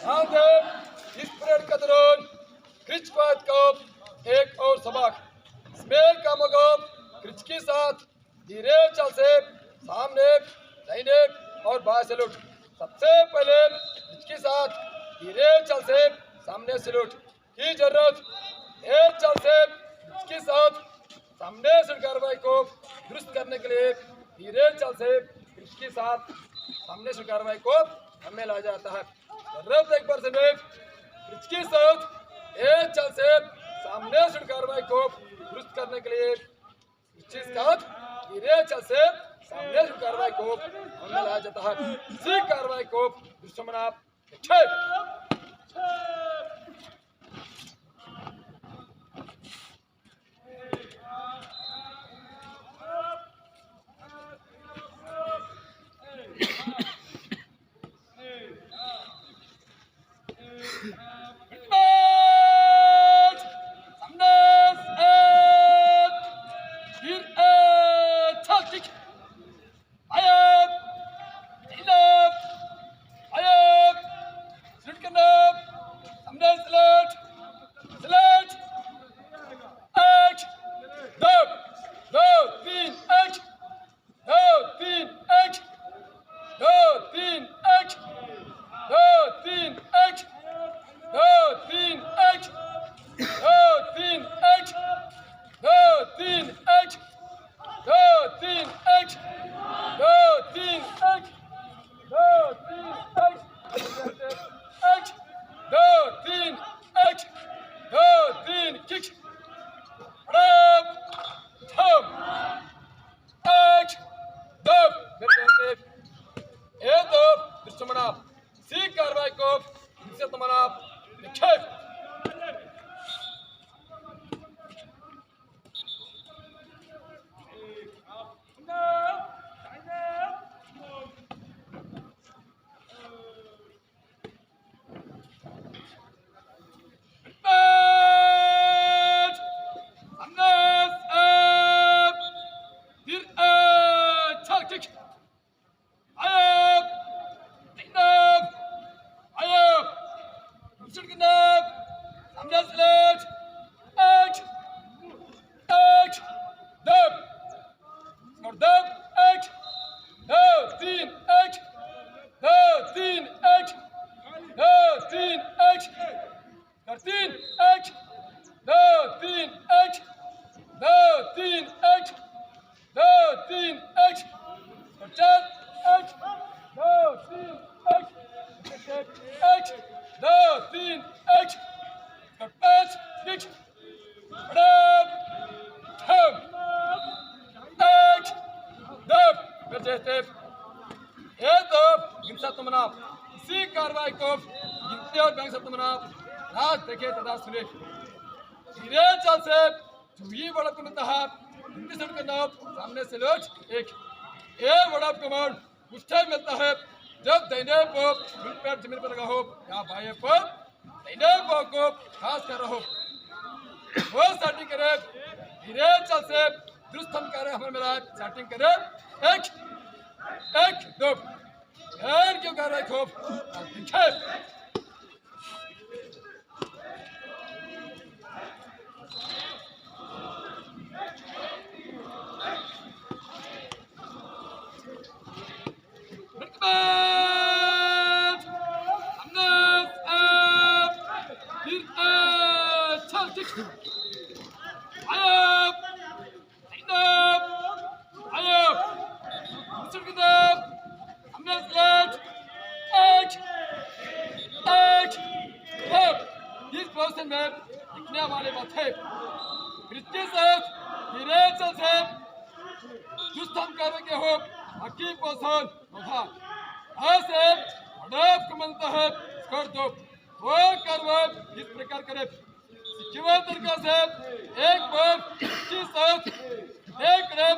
ध्यान दें, इस परेड के दौरान क्रिच क्वाद को एक और सबक स्मेल का मगोब क्रिच के साथ धीरे चल से सामने दाहिने और बाएं सैल्यूट। सबसे पहले क्रिच के साथ धीरे चल से सामने सैल्यूट की जरूरत। तेज चल से क्रिच के साथ सामने से कार्रवाई को दुरुस्त करने के लिए धीरे चल से क्रिच के साथ सामने से कार्रवाई को हमें लाया जाता है। जरूरत एक बार से क्रिच के साथ तेज चल से सामने से कार्रवाई को दुरुस्त करने के लिए क्रिच के साथ धीरे चल से सामने से कार्रवाई को हमें लाया जाता है। इसी कार्रवाई को दुश्मन आप इसी कार्रवाई को निक्षेप इसी कार्रवाई को गिनते और बैंक राज देखे तथा सुने धीरे चल से चुही बड़ा हिंदी सड़क के नाम सामने से लोच एक बड़ा कमांड उस टाइम मिलता है जब दैने को पैर जमीन पर लगा हो या बाएं पर दैने को खास कर रहो वो स्टार्टिंग करे धीरे चल से दुरुस्त हम करे हमें मिला स्टार्टिंग करे एक दो क्यों कर रहे खूब में दिखने वाले बातें वृत्ति से धीरे से दुष्टम करके हो हकी पोषण तथा ऐसे अड़प कमलता है कर दो वो करवा इस प्रकार करे सिक्किवा तरीका से एक बार की साथ एक रेप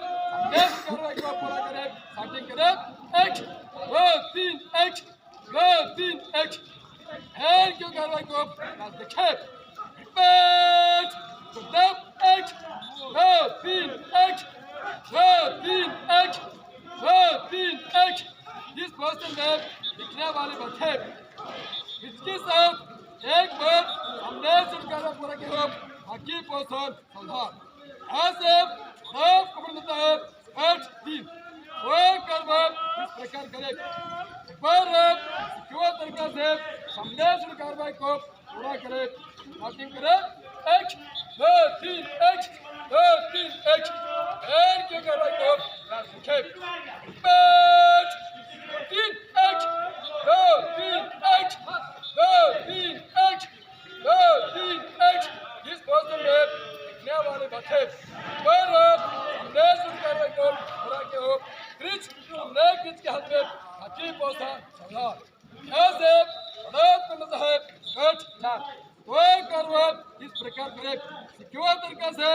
एक करवा को पूरा करे स्टार्टिंग करे एक दो तीन एक क्यों करवा को देखे बैठ दब एक दो तीन एक इस पोस्टर में दिखने वाले बच्चे इसके साथ एक बार हमने छुटकारा पूरा किया बाकी पोषण संधान ऐसे सब कपड़ मिलता है 8 दिन वो करवट इस प्रकार करे पर क्यों तरीका से हमने छुटकारा को पूरा करे बाकी करे 1 2 3 1 2 3 1 और क्यों कर रहा है को बैठ 3 1 2 3 1 2 3 1 2 3 1 इस पोस्टर में लिखने वाले बच्चे पर हमने छुटकारा को पूरा किया हो क्रिच हमने क्रिच के हाथ में बाकी पोसा संभाल ऐसे बड़ा करना है कट चार वो करवट इस प्रकार करे सिक्योर तरीका से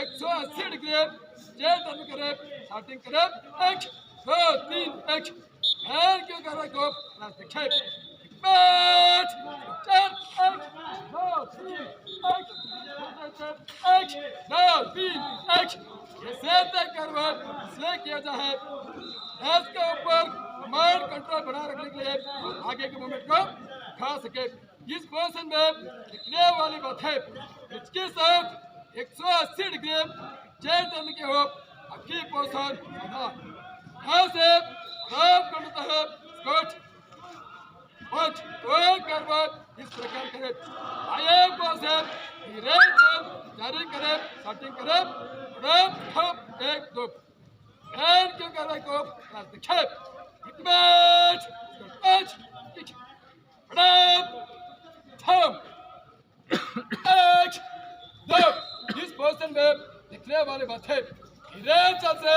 180 डिग्री चेयर टर्न करे स्टार्टिंग करे 1 2 3 1 और क्यों कर रहा को प्लास्टिक है बैठ 4 1 2 3 1 1 2 3 1 ऐसे तय करवट इसलिए किया जाए गैस के ऊपर कमांड कंट्रोल बना रखने के लिए आगे के मूवमेंट को खा सके इस पोर्शन में लिखने वाली बात है इसके साथ 180 डिग्री चेयर टर्न के हो अखी पोर्शन यहाँ से खराब करता है स्कॉट पंच दो करवट इस प्रकार करे आए पोर्शन धीरे जारी करे स्टार्टिंग करे ठप 1 2 एंड क्यों कर रहा है को प्लास्टिक है हिटमैच पंच थम 1 2 इस पोर्शन में दिखने वाली बात है धीरे चल से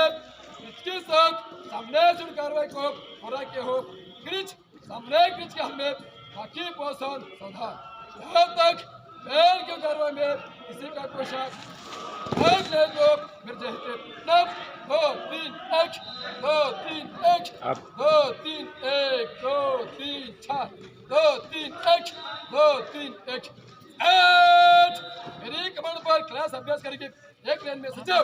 इसके साथ सामने शुरू कार्रवाई को पूरा किया हो क्रिच सामने क्रिच के हमें बाकी पोर्शन सावधान यहाँ तक पैर की कार्रवाई में किसी का पोशाक भाग ले तो मेरे जैसे 2 3 1 2 3 1 2 3 1 2 3 4 2 3 1 2 3 1 8 मेरी कमांड पर क्लास अभ्यास करेंगे एक लाइन में सचिव